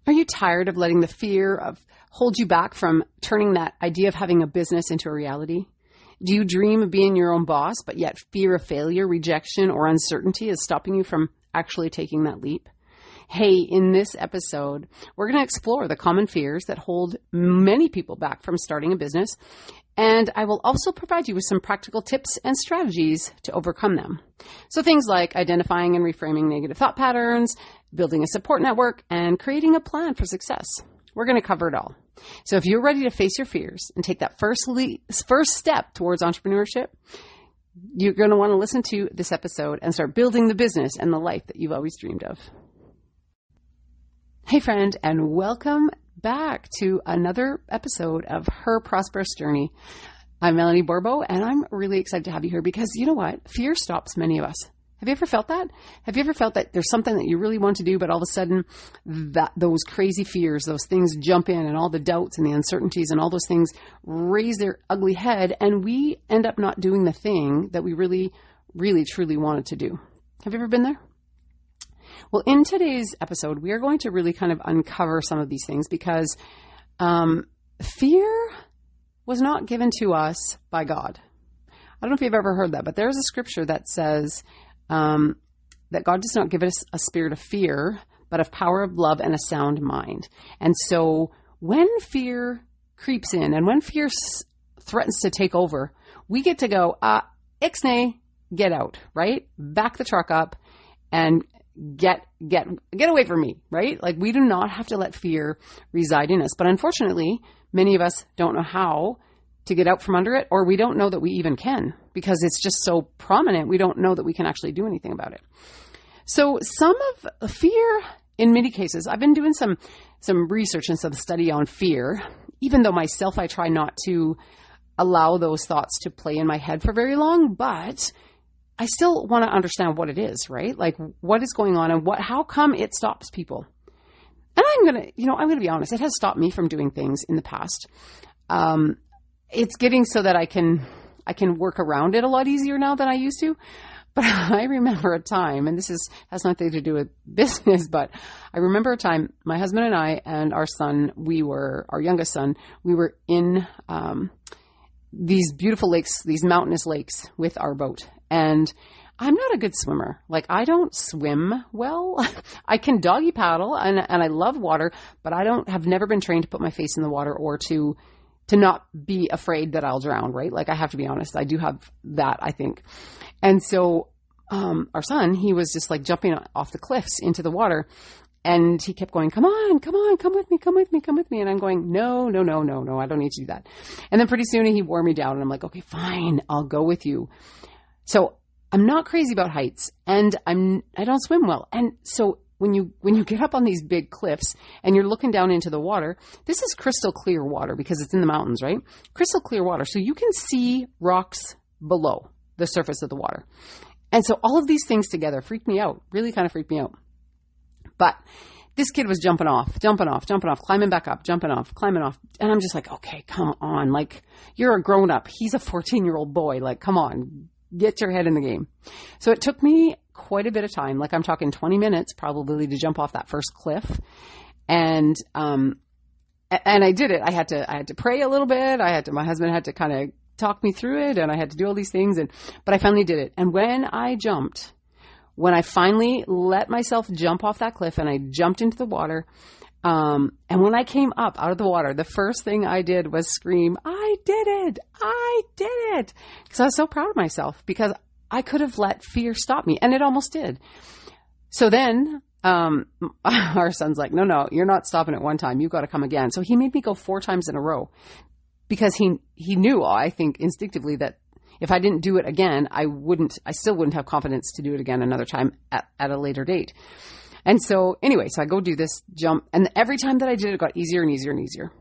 Are you tired of letting the fear of hold you back from turning that idea of having a business into a reality? Do you dream of being your own boss, but yet fear of failure, rejection, or uncertainty is stopping you from actually taking that leap? Hey, in this episode, we're going to explore the common fears that hold many people back from starting a business, and I will also provide you with some practical tips and strategies to overcome them. So things like identifying and reframing negative thought patterns, building a support network, and creating a plan for success. We're going to cover it all. So if you're ready to face your fears and take that first step towards entrepreneurship, you're going to want to listen to this episode and start building the business and the life that you've always dreamed of. Hey friend, and welcome back to another episode of Her Prosperous Journey. I'm Melanie Borbo, and I'm really excited to have you here because you know what? Fear stops many of us. Have you ever felt that? Have you ever felt that there's something that you really want to do, but all of a sudden those crazy fears, those things jump in, and all the doubts and the uncertainties and all those things raise their ugly head, and we end up not doing the thing that we really, really, truly wanted to do? Have you ever been there? Well, in today's episode, we are going to really kind of uncover some of these things because fear was not given to us by God. I don't know if you've ever heard that, but there's a scripture that says that God does not give us a spirit of fear, but of power, of love, and a sound mind. And so when fear creeps in and when fear threatens to take over, we get to go, ixnay, get out, right? Back the truck up and get away from me, right? Like, we do not have to let fear reside in us. But unfortunately, many of us don't know how to get out from under it, or we don't know that we even can because it's just so prominent. We don't know that we can actually do anything about it. So some of the fear, in many cases, I've been doing some research and some study on fear, even though myself, I try not to allow those thoughts to play in my head for very long, but I still want to understand what it is, right? Like, what is going on and how come it stops people? And I'm going to be honest. It has stopped me from doing things in the past. It's getting so that I can work around it a lot easier now than I used to. But I remember a time, and this has nothing to do with business, but I remember a time my husband and I and our son, our youngest son, we were in these beautiful lakes, these mountainous lakes with our boat. And I'm not a good swimmer. Like, I don't swim well. I can doggy paddle and I love water, but have never been trained to put my face in the water or to not be afraid that I'll drown, right? Like, I have to be honest. I do have that, I think. And so, our son, he was just like jumping off the cliffs into the water, and he kept going, come on, come with me. And I'm going, no, I don't need to do that. And then pretty soon he wore me down, and I'm like, okay, fine, I'll go with you. So I'm not crazy about heights, and I don't swim well. And so when you get up on these big cliffs and you're looking down into the water, this is crystal clear water because it's in the mountains, right? Crystal clear water. So you can see rocks below the surface of the water. And so all of these things together freaked me out, really kind of freaked me out. But this kid was jumping off, climbing back up, jumping off, climbing off. And I'm just like, okay, come on. Like, you're a grown up. He's a 14-year-old boy. Like, come on, get your head in the game. So it took me quite a bit of time. Like, I'm talking 20 minutes probably to jump off that first cliff. And I did it. I had to pray a little bit. My husband had to kind of talk me through it, and I had to do all these things. But I finally did it. And when I finally let myself jump off that cliff and I jumped into the water, and when I came up out of the water, the first thing I did was scream, I did it! Because I was so proud of myself because I could have let fear stop me, and it almost did. So then, our son's like, no, you're not stopping at one time. You've got to come again. So he made me go 4 times in a row because he knew, I think instinctively, that if I didn't do it again, I still wouldn't have confidence to do it again another time at a later date. And so anyway, so I go do this jump, and every time that I did it got easier and easier and easier.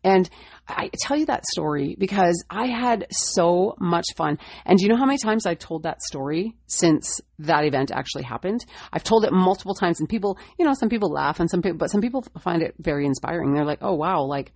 And I tell you that story because I had so much fun. And do you know how many times I've told that story since that event actually happened? I've told it multiple times, and people, some people laugh, and some people find it very inspiring. They're like, oh wow, like,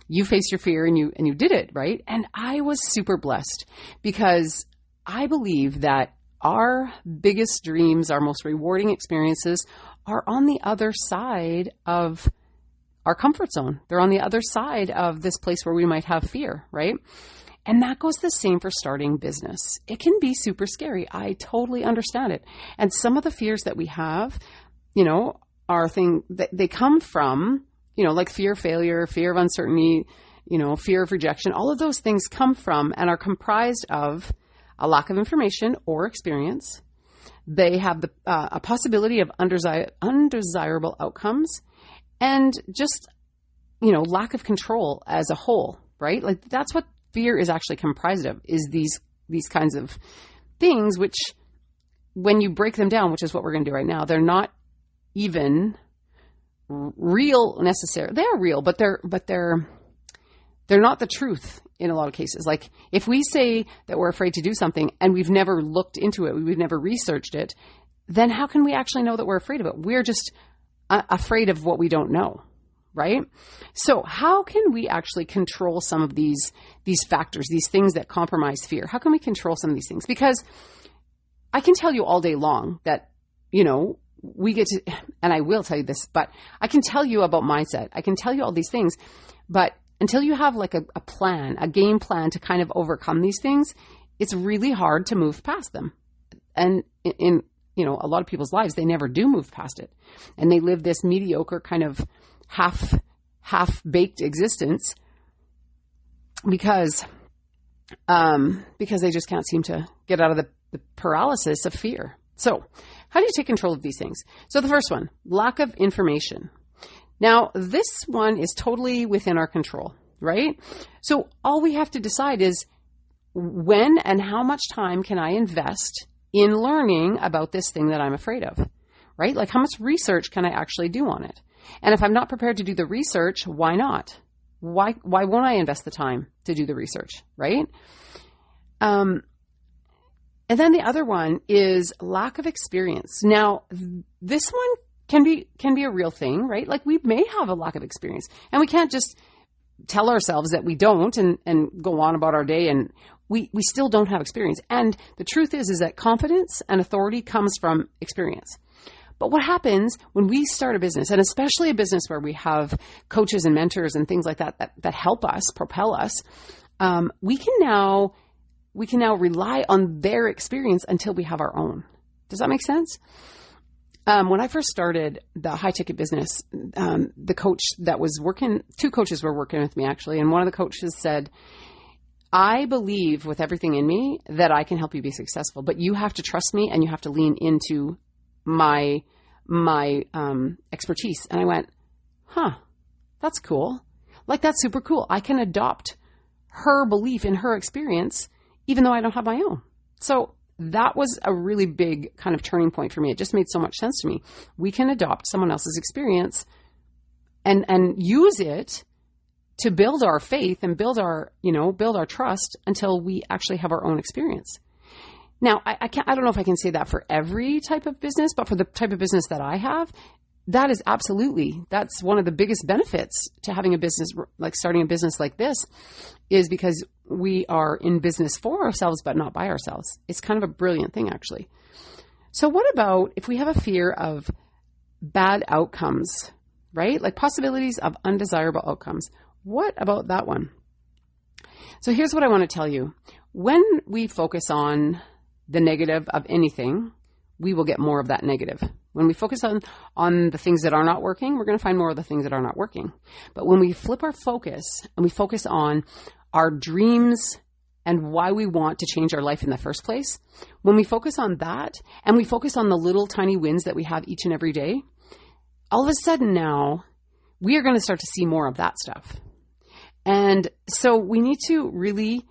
you faced your fear and you did it, right? And I was super blessed because I believe that our biggest dreams, our most rewarding experiences are on the other side of our comfort zone. They're on the other side of this place where we might have fear, right? And that goes the same for starting business. It can be super scary. I totally understand it. And some of the fears that we have, are things that they come from, like fear of failure, fear of uncertainty, fear of rejection. All of those things come from and are comprised of a lack of information or experience. They have a possibility of undesirable outcomes and just, lack of control as a whole, right? Like that's what fear is actually comprised of, is these kinds of things, which when you break them down, which is what we're going to do right now, they're not even real necessarily. They are real, but they're not the truth in a lot of cases. Like if we say that we're afraid to do something and we've never looked into it, we've never researched it, then how can we actually know that we're afraid of it? We're just afraid of what we don't know, right? So how can we actually control some of these factors, these things that compromise fear? How can we control some of these things? Because I can tell you all day long that, we get to, and I will tell you this, but I can tell you about mindset. I can tell you all these things, but until you have like a plan, a game plan to kind of overcome these things, it's really hard to move past them. And in a lot of people's lives, they never do move past it. And they live this mediocre kind of half-baked existence because they just can't seem to get out of the paralysis of fear. So how do you take control of these things? So the first one, lack of information. Now, this one is totally within our control, right? So all we have to decide is when and how much time can I invest in learning about this thing that I'm afraid of, right? Like how much research can I actually do on it? And if I'm not prepared to do the research, why not? Why won't I invest the time to do the research, right? And then the other one is lack of experience. Now, this one can be a real thing, right? Like we may have a lack of experience and we can't just tell ourselves that we don't and go on about our day and we still don't have experience. And the truth is that confidence and authority comes from experience. But what happens when we start a business, and especially a business where we have coaches and mentors and things like that help us, propel us, we can now rely on their experience until we have our own. Does that make sense? When I first started the high ticket business, the coach that was working, two coaches were working with me actually. And one of the coaches said, I believe with everything in me that I can help you be successful, but you have to trust me and you have to lean into my expertise. And I went, that's cool. Like that's super cool. I can adopt her belief in her experience, even though I don't have my own. So that was a really big kind of turning point for me. It just made so much sense to me. We can adopt someone else's experience and use it to build our faith and build our trust until we actually have our own experience. Now, I don't know if I can say that for every type of business, but for the type of business that I have, that's one of the biggest benefits to having a business, like starting a business like this, is because we are in business for ourselves, but not by ourselves. It's kind of a brilliant thing, actually. So what about if we have a fear of bad outcomes, right? Like possibilities of undesirable outcomes. What about that one? So here's what I want to tell you. When we focus on the negative of anything, we will get more of that negative. When we focus on the things that are not working, we're going to find more of the things that are not working. But when we flip our focus and we focus on our dreams and why we want to change our life in the first place, when we focus on that and we focus on the little tiny wins that we have each and every day, all of a sudden now we are going to start to see more of that stuff. And so we need to really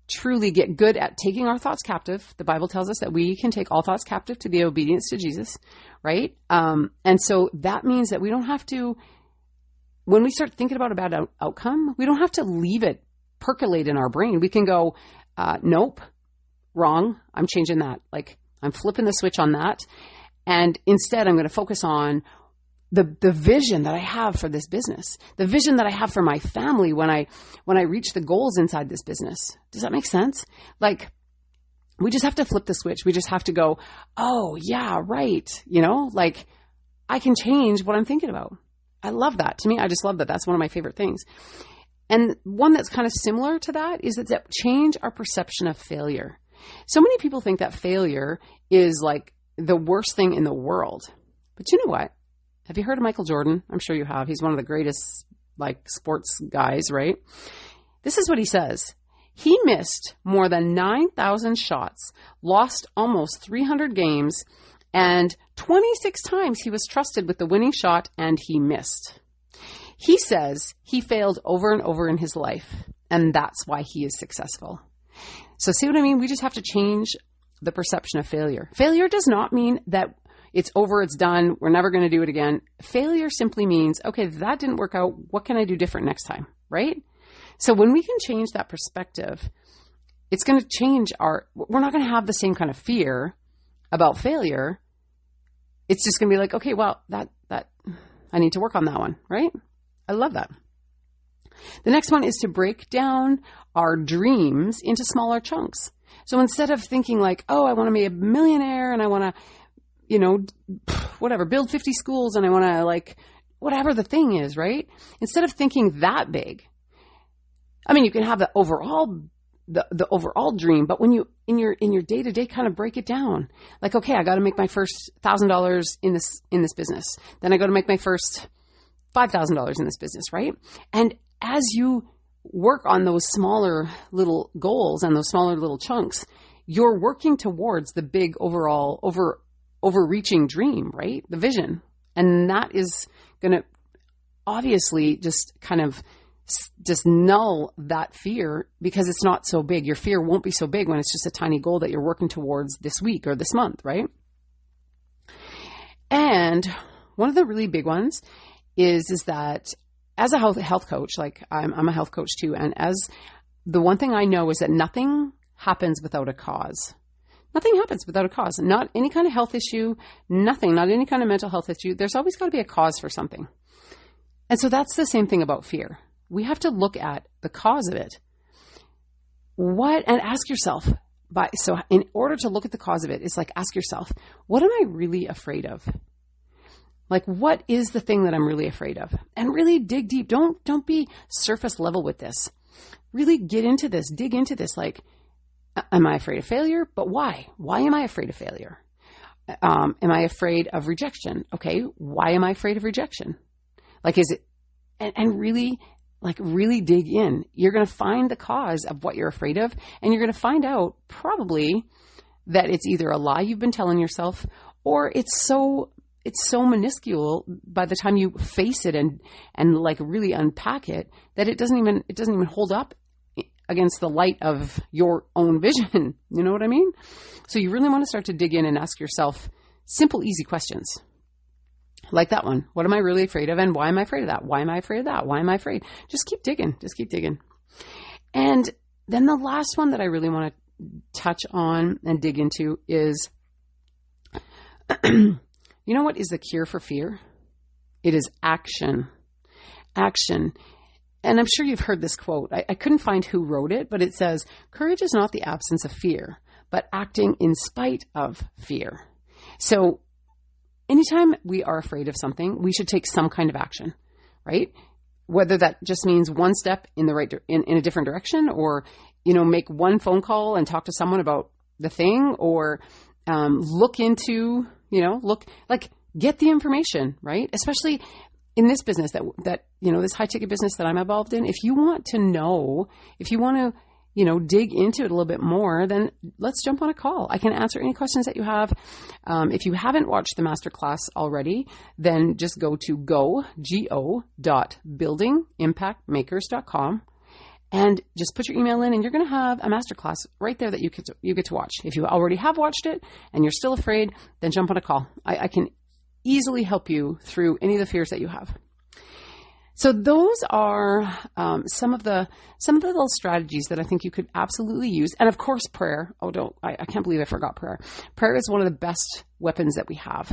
truly get good at taking our thoughts captive. The Bible tells us that we can take all thoughts captive to the obedience to Jesus, right? And so that means that we don't have to, when we start thinking about a bad outcome, we don't have to leave it percolate in our brain. We can go, nope, wrong. I'm changing that. Like I'm flipping the switch on that. And instead I'm going to focus on the vision that I have for this business, the vision that I have for my family when I reach the goals inside this business. Does that make sense? Like we just have to flip the switch. We just have to go, oh yeah, right. Like I can change what I'm thinking about. I love that. To me, I just love that. That's one of my favorite things. And one that's kind of similar to that is that change our perception of failure. So many people think that failure is like the worst thing in the world. But you know what? Have you heard of Michael Jordan? I'm sure you have. He's one of the greatest like sports guys, right? This is what he says. He missed more than 9,000 shots, lost almost 300 games, and 26 times he was trusted with the winning shot and he missed. He says he failed over and over in his life, and that's why he is successful. So see what I mean? We just have to change the perception of failure. Failure does not mean that it's over, it's done, we're never going to do it again. Failure simply means, okay, that didn't work out. What can I do different next time, right? So when we can change that perspective, it's going to change we're not going to have the same kind of fear about failure. It's just going to be like, okay, well, that I need to work on that one, right? I love that. The next one is to break down our dreams into smaller chunks. So instead of thinking like, oh, I want to be a millionaire and I want to, build 50 schools and I want to like, whatever the thing is, right? Instead of thinking that big, I mean, you can have the overall dream, but when you, in your day to day kind of break it down, like, okay, I got to make my first $1,000 in this business. Then I got to make my first $5,000 in this business, right? And as you work on those smaller little goals and those smaller little chunks, you're working towards the big overall overreaching dream, right? The vision. And that is going to obviously just kind of just null that fear because it's not so big. Your fear won't be so big when it's just a tiny goal that you're working towards this week or this month, right? And one of the really big ones is that as a health coach, like I'm a health coach too, and as the one thing I know is that nothing happens without a cause. Nothing happens without a cause. Not any kind of health issue, nothing, not any kind of mental health issue. There's always got to be a cause for something. And so that's the same thing about fear. We have to look at the cause of it. And ask yourself, so in order to look at the cause of it, it's like, ask yourself, what am I really afraid of? Like, what is the thing that I'm really afraid of? And really dig deep. Don't be surface level with this. Really get into this, dig into this. Like, am I afraid of failure? But why? Why am I afraid of failure? Am I afraid of rejection? Okay, why am I afraid of rejection? Like, is it, and really, like, really dig in. You're going to find the cause of what you're afraid of, and you're going to find out probably that it's either a lie you've been telling yourself, or it's so minuscule by the time you face it and like really unpack it that it doesn't even hold up against the light of your own vision. You know what I mean? So you really want to start to dig in and ask yourself simple, easy questions. Like that one. What am I really afraid of? And why am I afraid of that? Why am I afraid of that? Why am I afraid? Just keep digging. Just keep digging. And then the last one that I really want to touch on and dig into is, you know what is the cure for fear? It is action. Action. And I'm sure you've heard this quote. I couldn't find who wrote it, but it says, courage is not the absence of fear, but acting in spite of fear. So anytime we are afraid of something, we should take some kind of action, right? Whether that just means one step in the right, in a different direction, or, make one phone call and talk to someone about the thing, or look into, get the information, right? Especially in this business that this high ticket business that I'm involved in. If you want to dig into it a little bit more, then let's jump on a call. I can answer any questions that you have. If you haven't watched the masterclass already, then just go to go.buildingimpactmakers.com and just put your email in, and you're going to have a masterclass right there that you get to watch. If you already have watched it and you're still afraid, then jump on a call. I can easily help you through any of the fears that you have. So those are some of the little strategies that I think you could absolutely use. And of course, prayer. I can't believe I forgot prayer. Prayer is one of the best weapons that we have.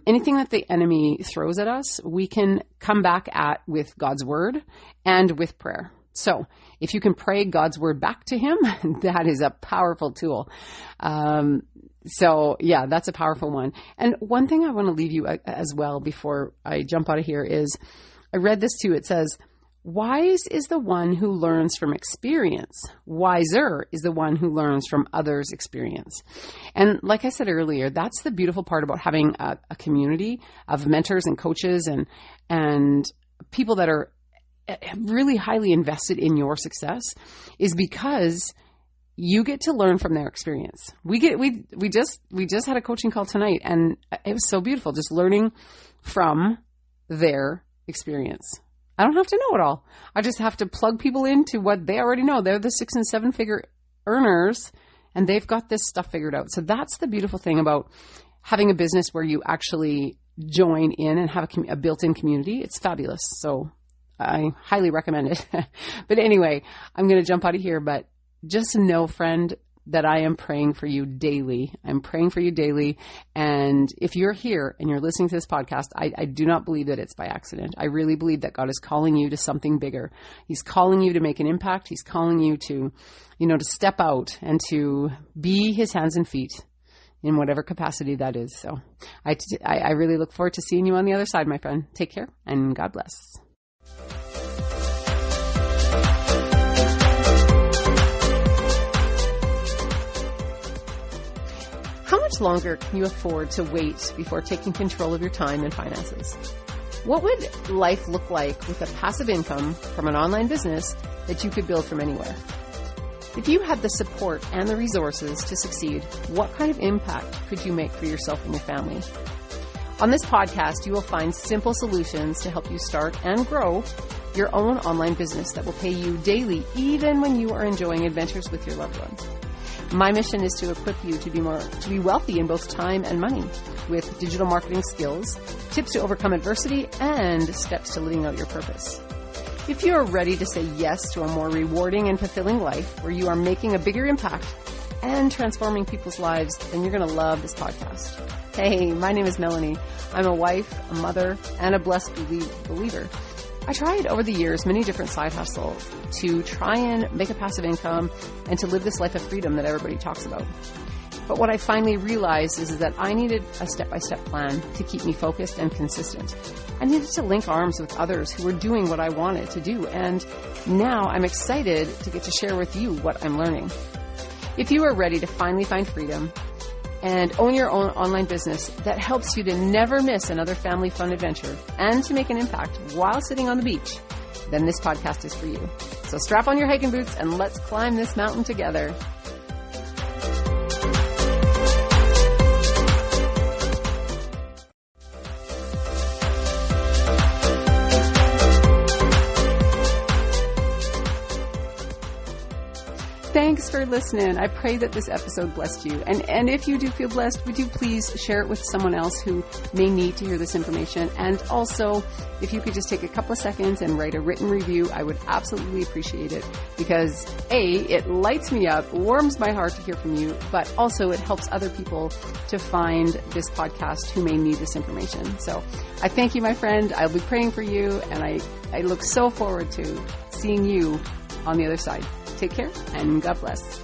Anything that the enemy throws at us, we can come back at with God's word and with prayer. So if you can pray God's word back to him, that is a powerful tool. So yeah, that's a powerful one. And one thing I want to leave you as well before I jump out of here is, I read this too. It says, wise is the one who learns from experience. Wiser is the one who learns from others' experience. And like I said earlier, that's the beautiful part about having a community of mentors and coaches and people that are really highly invested in your success, is because you get to learn from their experience. We just had a coaching call tonight, and it was so beautiful, just learning from their experience. I don't have to know it all. I just have to plug people into what they already know. They're the 6 and 7 figure earners, and they've got this stuff figured out. So that's the beautiful thing about having a business where you actually join in and have a built-in community. It's fabulous. So I highly recommend it. But anyway, I'm going to jump out of here, but just know, friend, that I am praying for you daily. I'm praying for you daily. And if you're here and you're listening to this podcast, I do not believe that it's by accident. I really believe that God is calling you to something bigger. He's calling you to make an impact. He's calling you to, to step out and to be his hands and feet in whatever capacity that is. So I really look forward to seeing you on the other side, my friend. Take care and God bless. How much longer can you afford to wait before taking control of your time and finances? What would life look like with a passive income from an online business that you could build from anywhere? If you had the support and the resources to succeed, what kind of impact could you make for yourself and your family? On this podcast, you will find simple solutions to help you start and grow your own online business that will pay you daily, even when you are enjoying adventures with your loved ones. My mission is to equip you to be wealthy in both time and money with digital marketing skills, tips to overcome adversity, and steps to living out your purpose. If you are ready to say yes to a more rewarding and fulfilling life where you are making a bigger impact and transforming people's lives, then you're going to love this podcast. Hey, my name is Melanie. I'm a wife, a mother, and a blessed believer. I tried over the years many different side hustles to try and make a passive income and to live this life of freedom that everybody talks about. But what I finally realized is that I needed a step-by-step plan to keep me focused and consistent. I needed to link arms with others who were doing what I wanted to do. And now I'm excited to get to share with you what I'm learning. If you are ready to finally find freedom and own your own online business that helps you to never miss another family fun adventure and to make an impact while sitting on the beach, then this podcast is for you. So strap on your hiking boots and let's climb this mountain together. Thanks for listening. I pray that this episode blessed you. And if you do feel blessed, would you please share it with someone else who may need to hear this information? And also, if you could just take a couple of seconds and write a written review, I would absolutely appreciate it, because A, it lights me up, warms my heart to hear from you, but also it helps other people to find this podcast who may need this information. So I thank you, my friend. I'll be praying for you, and I look so forward to seeing you on the other side. Take care and God bless.